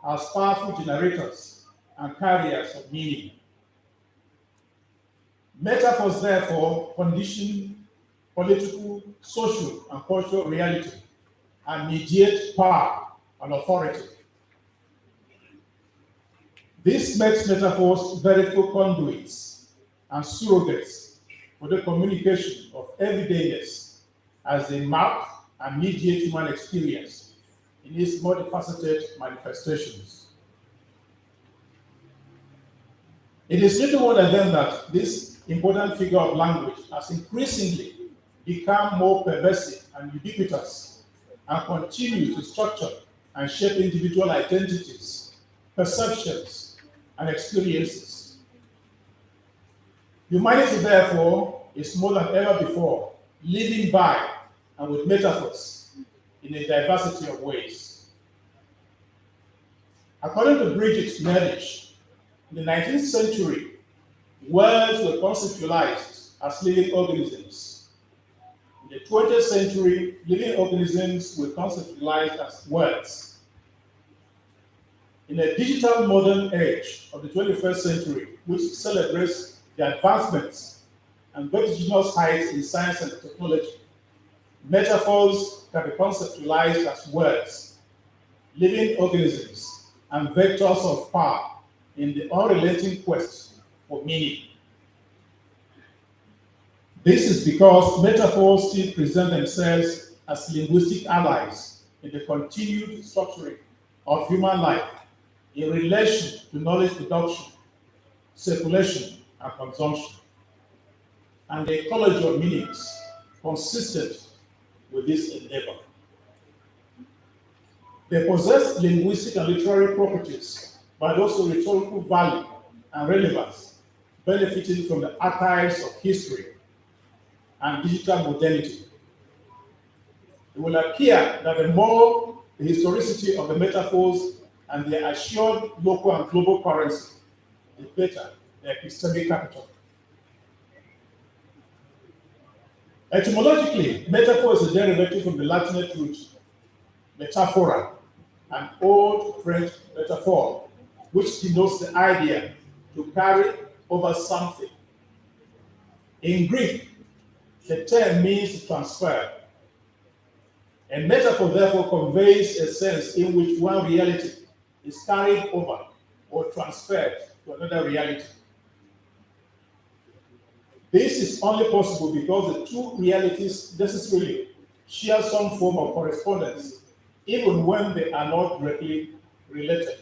as powerful generators and carriers of meaning. Metaphors, therefore, condition political, social, and cultural reality and mediate power and authority. This makes metaphors veritable conduits and surrogates for the communication of everydayness as they map and mediate human experience in its multifaceted manifestations. It is little wonder then that this important figure of language has increasingly become more pervasive and ubiquitous and continues to structure and shape individual identities, perceptions, and experiences. Humanity, therefore, is more than ever before living by and with metaphors in a diversity of ways. According to Bridget Nelish, in the 19th century, words were conceptualized as living organisms. In the 20th century, living organisms were conceptualized as words. In a digital modern age of the 21st century, which celebrates the advancements and vertiginous heights in science and technology, metaphors can be conceptualized as words, living organisms, and vectors of power in the unrelenting quest for meaning. This is because metaphors still present themselves as linguistic allies in the continued structuring of human life in relation to knowledge production, circulation, and consumption, and the ecology of meanings consistent with this endeavor. They possess linguistic and literary properties, but also rhetorical value and relevance, benefiting from the archives of history and digital modernity. It will appear that the more the historicity of the metaphors and their assured local and global currency, the better their epistemic capital. Etymologically, metaphor is a derivative from the Latin root metaphora, an old French metaphor, which denotes the idea to carry over something. In Greek, the term means to transfer. A metaphor therefore conveys a sense in which one reality is carried over or transferred to another reality. This is only possible because the two realities necessarily share some form of correspondence, even when they are not directly related.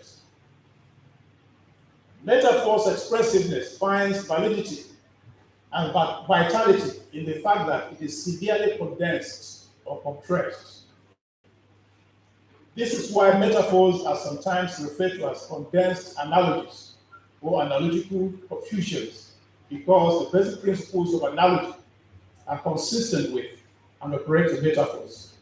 Metaphor's expressiveness finds validity and vitality in the fact that it is severely condensed or compressed. This is why metaphors are sometimes referred to as condensed analogies or analogical confusions, because the basic principles of analogy are consistent with and operate in metaphors.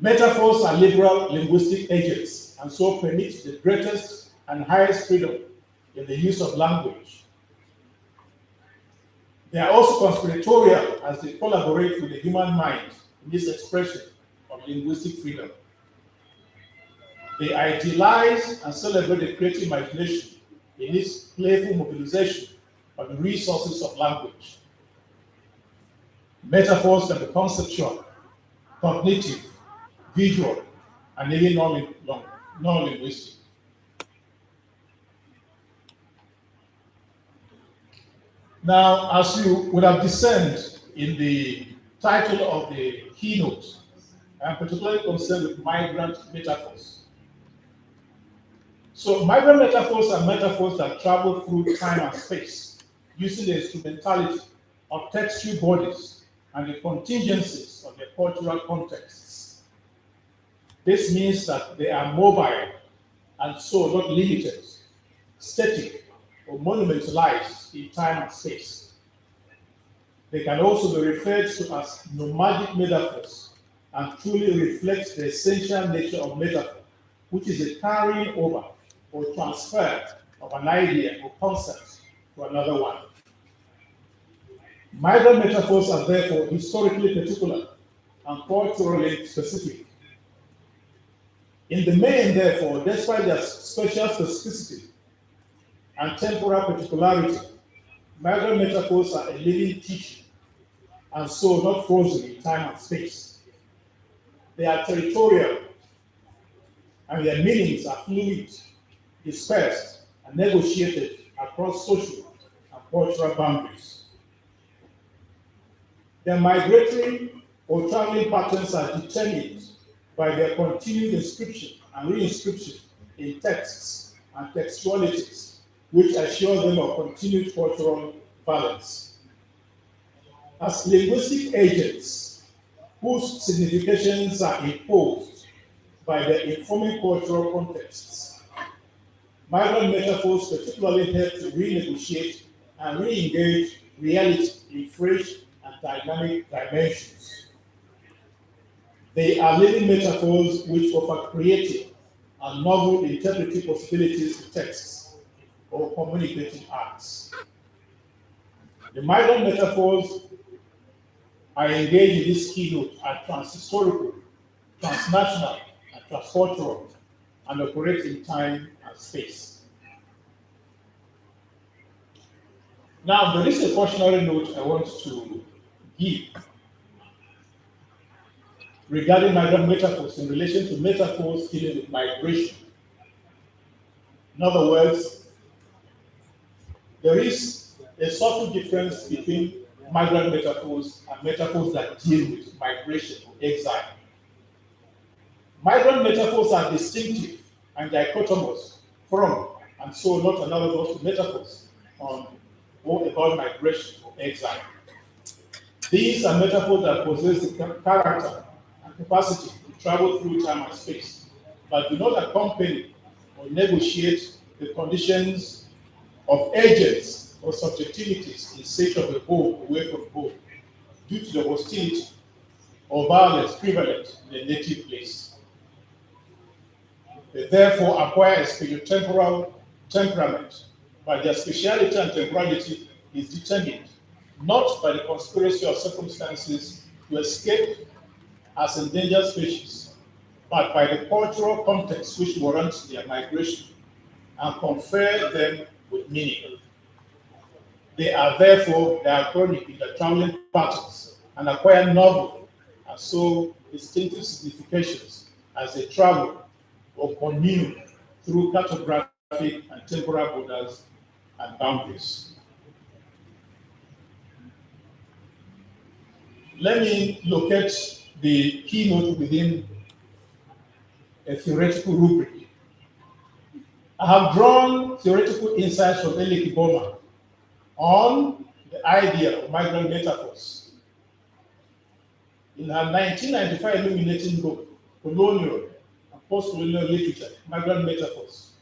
Metaphors are liberal linguistic agents and so permit the greatest and highest freedom in the use of language. They are also conspiratorial as they collaborate with the human mind in this expression of linguistic freedom. They idealize and celebrate the creative imagination in its playful mobilization of the resources of language. Metaphors can be conceptual, cognitive, visual, and even non-linguistic. Now, as you would have discerned in the title of the keynote, I am particularly concerned with migrant metaphors. So migrant metaphors are metaphors that travel through time and space, using the instrumentality of textual bodies and the contingencies of their cultural contexts. This means that they are mobile and so not limited, static, or monumentalized in time and space. They can also be referred to as nomadic metaphors and truly reflect the essential nature of metaphor, which is the carrying over or transfer of an idea or concept to another one. Migrant metaphors are therefore historically particular and culturally specific. In the main, therefore, despite their special specificity and temporal particularity, migrant metaphors are a living teaching and so not frozen in time and space. They are territorial and their meanings are fluid, dispersed, and negotiated across social and cultural boundaries. Their migratory or traveling patterns are determined by their continued inscription and reinscription in texts and textualities, which assure them of continued cultural balance. As linguistic agents whose significations are imposed by their informing cultural contexts, migrant metaphors particularly help to renegotiate and re-engage reality in fresh and dynamic dimensions. They are living metaphors which offer creative and novel interpretive possibilities to texts or communicating arts. The migrant metaphors I engage in this keynote are transhistorical, transnational, and transcultural, and operate in time and space. Now, there is a cautionary note I want to give regarding migrant metaphors in relation to metaphors dealing with migration. In other words, there is a subtle difference between migrant metaphors and metaphors that deal with migration or exile. Migrant metaphors are distinctive and dichotomous from, and so not analogous to metaphors on or about migration or exile. These are metaphors that possess the character and capacity to travel through time and space, but do not accompany or negotiate the conditions of agents or subjectivities in search of a home away from home due to the hostility or violence prevalent in the native place. They therefore acquire a spatiotemporal temperament, but their spatiality and temporality is determined not by the conspiracy of circumstances to escape as endangered species, but by the cultural context which warrants their migration and confer them with meaning. They are therefore diachronic in their traveling patterns and acquire novel and so distinctive significations as they travel or commune through cartographic and temporal borders and boundaries. Let me locate the keynote within a theoretical rubric. I have drawn theoretical insights from IBOM on the idea of migrant metaphors. In her 1995 illuminating book, Colonial and Post-Colonial Literature, Migrant Metaphors,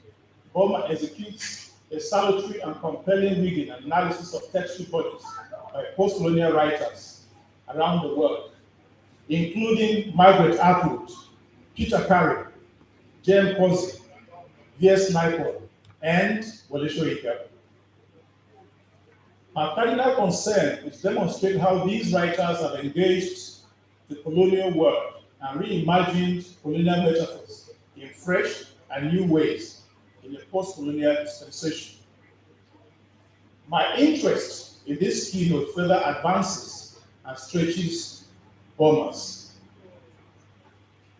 Boma executes a salutary and compelling reading and analysis of textual bodies by post-colonial writers around the world, including Margaret Atwood, Peter Carey, Jem Posey, V.S. Naipaul, and Wole Soyinka. Our cardinal concern is to demonstrate how these writers have engaged the colonial world and reimagined colonial metaphors in fresh and new ways in a post-colonial dispensation. My interest in this keynote further advances and stretches Boma's.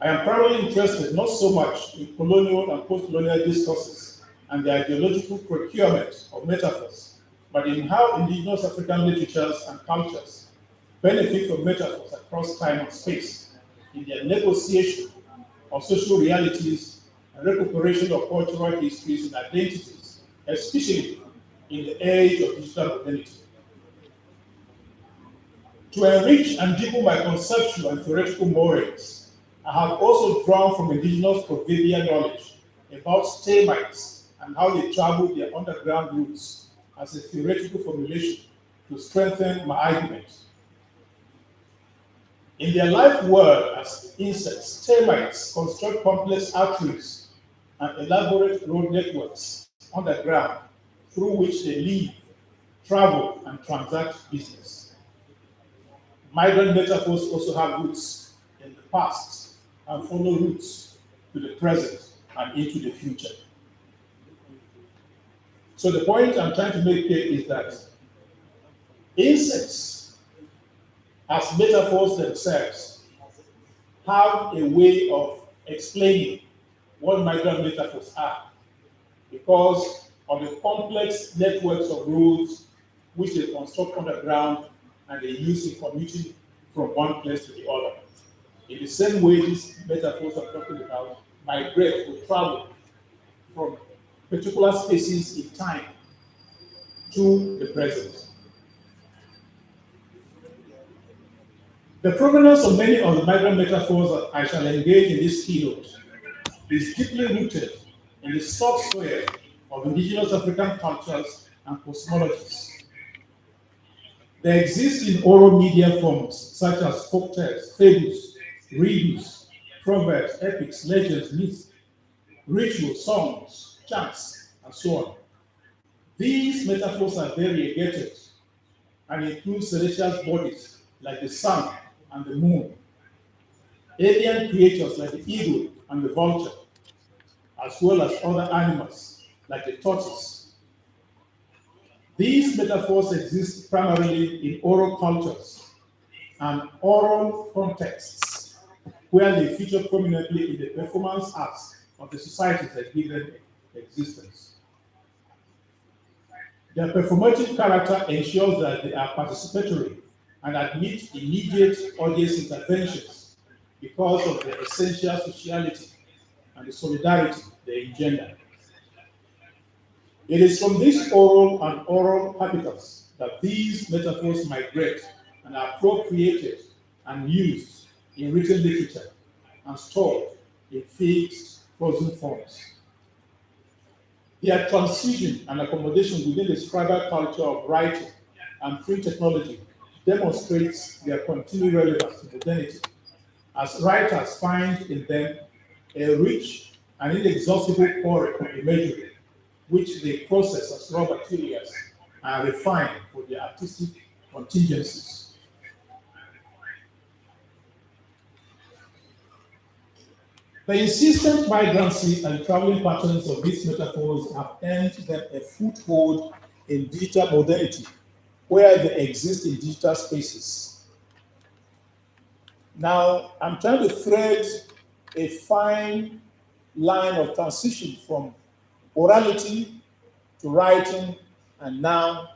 I am primarily interested not so much in colonial and post-colonial discourses and the ideological procurement of metaphors, but in how indigenous African literatures and cultures benefit from metaphors across time and space in their negotiation of social realities and recuperation of cultural histories and identities, especially in the age of digital modernity. To enrich and deepen my conceptual and theoretical moorings, I have also drawn from indigenous proverbial knowledge about stamites and how they travel their underground roots as a theoretical formulation to strengthen my argument. In their life world as insects, termites construct complex arteries and elaborate road networks underground through which they live, travel, and transact business. Migrant metaphors also have roots in the past and follow roots to the present and into the future. So the point I'm trying to make here is that insects, as metaphors themselves, have a way of explaining what migrant metaphors are because of the complex networks of roads which they construct underground and they use in commuting from one place to the other. In the same way, these metaphors I'm talking about migrate or travel from particular spaces in time to the present. The provenance of many of the migrant metaphors that I shall engage in this keynote is deeply rooted in the soft soil of indigenous African cultures and cosmologies. They exist in oral media forms such as folktales, fables, riddles, proverbs, epics, legends, myths, rituals, songs, chants, and so on. These metaphors are variegated and include celestial bodies like the sun and the moon, alien creatures like the eagle and the vulture, as well as other animals like the tortoise. These metaphors exist primarily in oral cultures and oral contexts, where they feature prominently in the performance arts of the societies that give them existence. Their performative character ensures that they are participatory and admit immediate audience interventions because of their essential sociality and the solidarity they engender. It is from this oral and oral habitats that these metaphors migrate and are appropriated and used in written literature and stored in fixed, frozen forms. Their transition and accommodation within the scribal culture of writing and print technology demonstrates their continued relevance to modernity, as writers find in them a rich and inexhaustible quarry of imagery, which they process as raw materials and refine for their artistic contingencies. The insistent migrancy and traveling patterns of these metaphors have earned them a foothold in digital modernity, where they exist in digital spaces. Now, I'm trying to thread a fine line of transition from orality to writing and now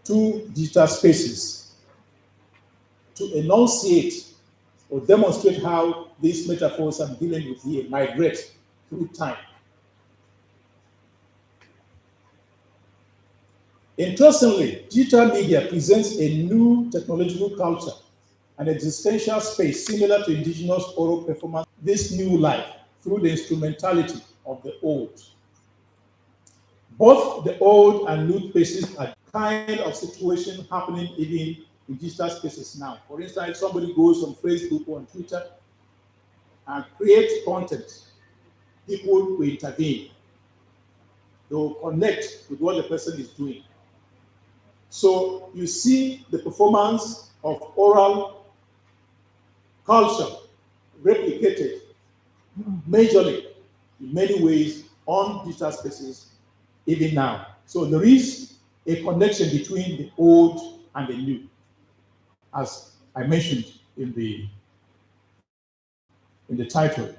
to digital spaces to enunciate or demonstrate how these metaphors I'm dealing with here migrate through time. Interestingly, digital media presents a new technological culture, an existential space similar to indigenous oral performance, this new life through the instrumentality of the old. Both the old and new spaces are kind of situation happening even in digital spaces now. For instance, somebody goes on Facebook or on Twitter and creates content, people will intervene. They will connect with what the person is doing. So you see the performance of oral culture replicated majorly in many ways on digital spaces even now. So there is a connection between the old and the new, as I mentioned in the title.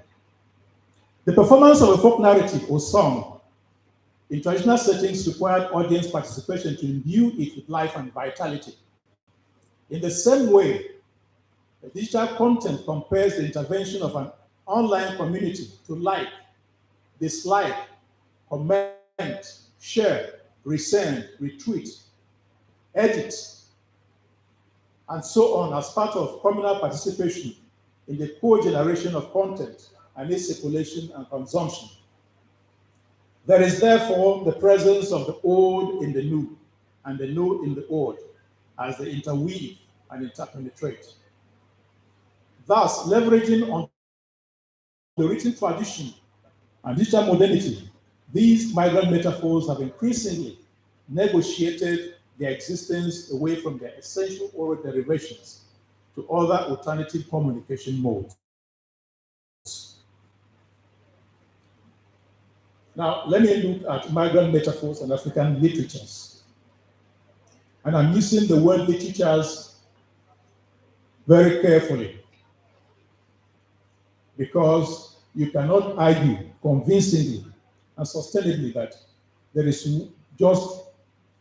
The performance of a folk narrative or song in traditional settings required audience participation to imbue it with life and vitality. In the same way, the digital content compares the intervention of an online community to like, dislike, comment, share, resend, retweet, edit, and so on as part of communal participation in the co-generation of content and its circulation and consumption. There is therefore the presence of the old in the new and the new in the old as they interweave and interpenetrate. Thus, leveraging on the written tradition and digital modernity, these migrant metaphors have increasingly negotiated their existence away from their essential oral derivations to other alternative communication modes. Now, let me look at migrant metaphors and African literatures. And I'm using the word literatures very carefully because you cannot argue convincingly and sustainably that there is just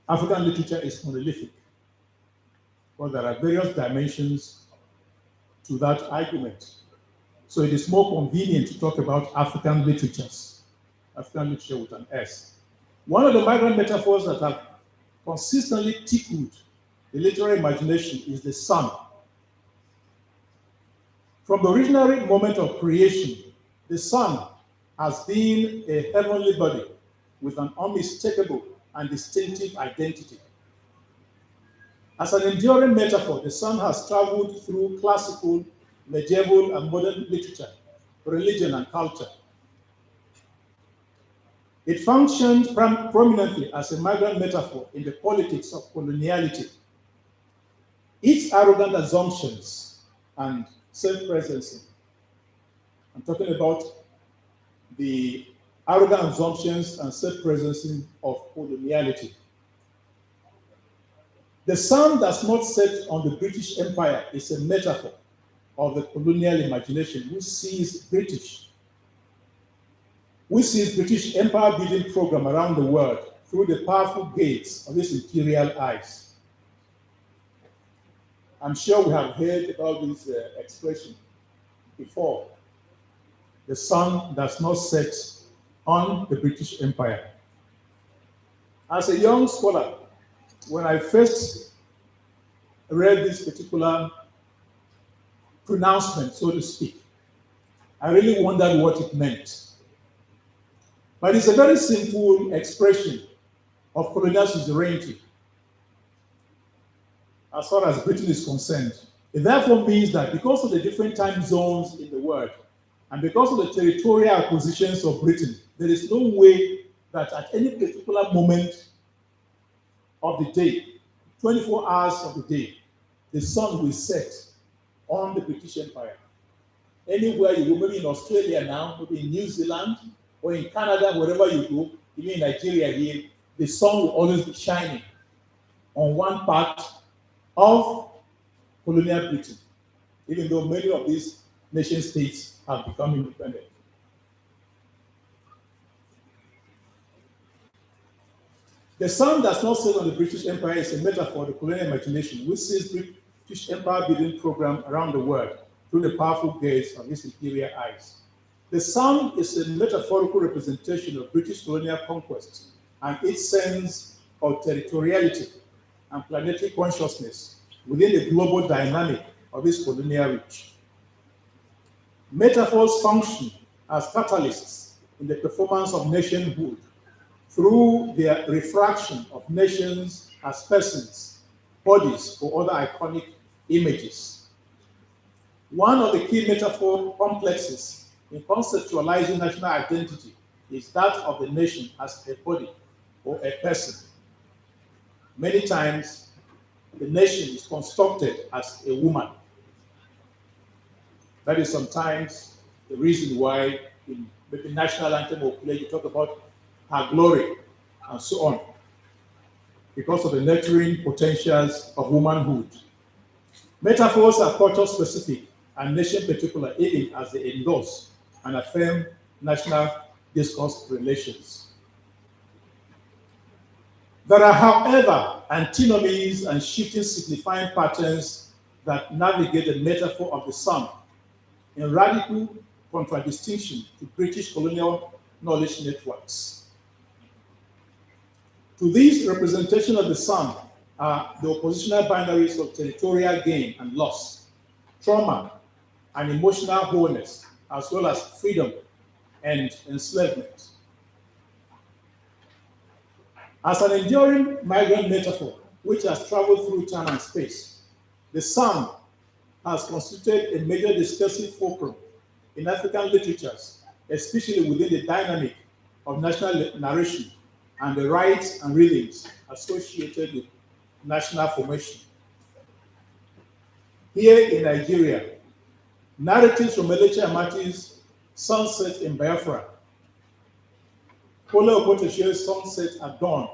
African literature is monolithic. But there are various dimensions to that argument. So it is more convenient to talk about African literatures, African literature with an S. One of the migrant metaphors that have consistently tickled the literary imagination is the sun. From the original moment of creation, the sun has been a heavenly body with an unmistakable and distinctive identity. As an enduring metaphor, the sun has traveled through classical, medieval, and modern literature, religion, and culture. It functioned prominently as a migrant metaphor in the politics of coloniality. Its arrogant assumptions and self-presencing. I'm talking about the arrogant assumptions and self-presencing of coloniality. The sun does not set on the British Empire is a metaphor of the colonial imagination, which sees British empire building program around the world through the powerful gates of its imperial eyes. I'm sure we have heard about this expression before. The sun does not set on the British Empire. As a young scholar, when I first read this particular pronouncement, so to speak, I really wondered what it meant. But it's a very simple expression of colonial suzerainty as far as Britain is concerned. It therefore means that because of the different time zones in the world, and because of the territorial positions of Britain, there is no way that at any particular moment of the day, 24 hours of the day, the sun will set on the British Empire. Anywhere you go, maybe in Australia now, maybe in New Zealand, or in Canada, wherever you go, even in Nigeria here, the sun will always be shining on one part of colonial Britain, even though many of these nation states have become independent. The sun does not set on the British Empire is a metaphor of the colonial imagination, which sees British empire building program around the world through the powerful gaze of its imperial eyes. The sun is a metaphorical representation of British colonial conquest and its sense of territoriality and planetary consciousness within the global dynamic of its colonial reach. Metaphors function as catalysts in the performance of nationhood through their refraction of nations as persons, bodies, or other iconic images. One of the key metaphor complexes in conceptualizing national identity is that of the nation as a body or a person. Many times, the nation is constructed as a woman. That is sometimes the reason why in the national anthem or play you talk about her glory and so on, because of the nurturing potentials of womanhood. Metaphors are culture specific and nation particular, even as they endorse and affirm national discourse relations. There are, however, antinomies and shifting signifying patterns that navigate the metaphor of the sun in radical contradistinction to British colonial knowledge networks. To this representation of the sun are the oppositional binaries of territorial gain and loss, trauma and emotional wholeness, as well as freedom and enslavement. As an enduring migrant metaphor, which has traveled through time and space, the sun has constituted a major discursive fulcrum in African literatures, especially within the dynamic of national narration and the rites and rhythms associated with national formation. Here in Nigeria, narratives from Elechi Amati's Sunset in Biafra, Kole Okoteshe's Sunset at Dawn,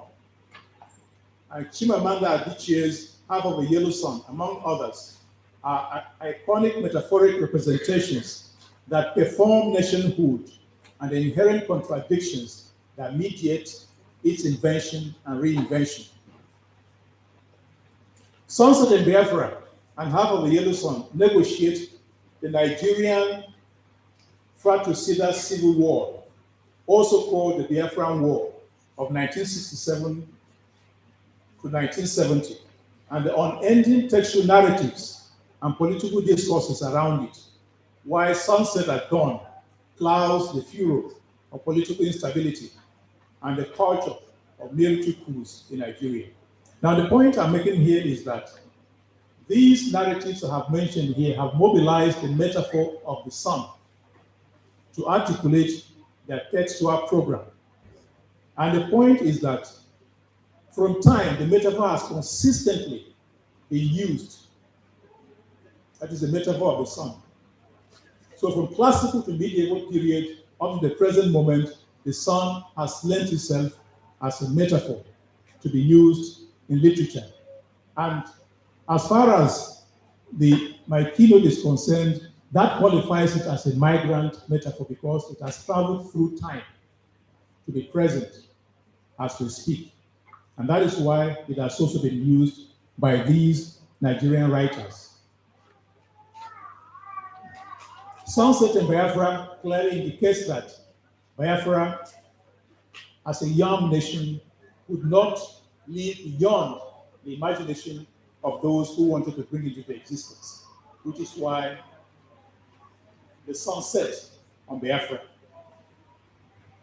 and Chimamanda Adichie's Half of a Yellow Sun, among others, are iconic metaphoric representations that perform nationhood and the inherent contradictions that mediate its invention and reinvention. Sunset in Biafra and Half of a Yellow Sun negotiate the Nigerian fratricida civil war, also called the Biafran War of 1967 to 1970, and the unending textual narratives and political discourses around it, while Sunset at Dawn clouds the furor of political instability and the culture of military coups in Nigeria. Now, the point I'm making here is that these narratives I have mentioned here have mobilized the metaphor of the sun to articulate their textual program. And the point is that from time, the metaphor has consistently been used. That is the metaphor of the sun. So from classical to medieval period up to the present moment, the sun has lent itself as a metaphor to be used in literature. And as far as my keynote is concerned, that qualifies it as a migrant metaphor because it has traveled through time to be present as we speak. And that is why it has also been used by these Nigerian writers. Sunset in Biafra clearly indicates that Biafra, as a young nation, could not live beyond the imagination of those who wanted to bring it into existence, which is why the sunset on Biafra.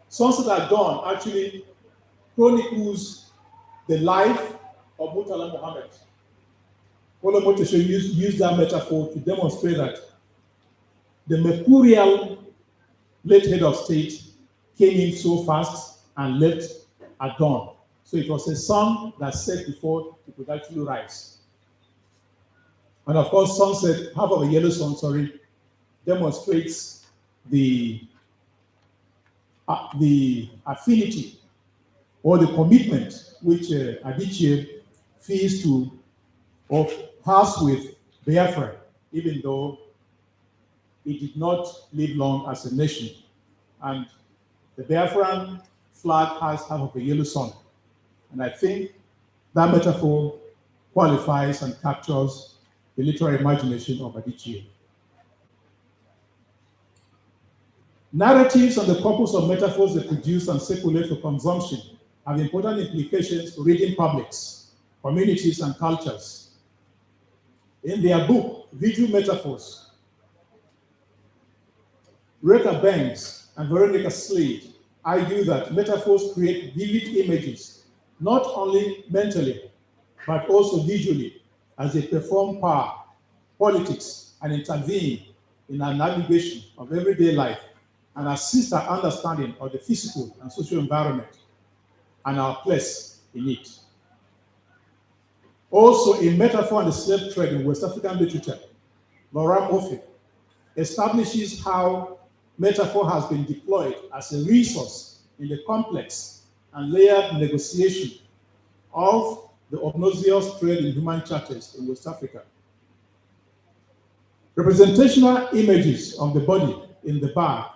Sunset at Dawn actually chronicles the life of Murtala Muhammad. Kole Okoteshe used that metaphor to demonstrate that the mercurial late head of state came in so fast and left at dawn. So it was a sun that set before it could actually rise. And of course, sunset, half of a yellow sun, sorry, demonstrates the affinity or the commitment which Adichie feels to or has with Biafra, even though it did not live long as a nation. And the Biafran flag has half of a yellow sun. And I think that metaphor qualifies and captures the literary imagination of Adichie. Narratives and the purpose of metaphors they produce and circulate for consumption have important implications for reading publics, communities, and cultures. In their book, Visual Metaphors, Reka Banks and Veronica Slade argue that metaphors create vivid images, not only mentally, but also visually, as they perform power, politics, and intervene in our navigation of everyday life and assist our understanding of the physical and social environment and our place in it. Also, a metaphor on the slave trade in West African literature, Laura Murphy, establishes how metaphor has been deployed as a resource in the complex and layered negotiation of the obnoxious trade in human charters in West Africa. Representational images of the body in the bar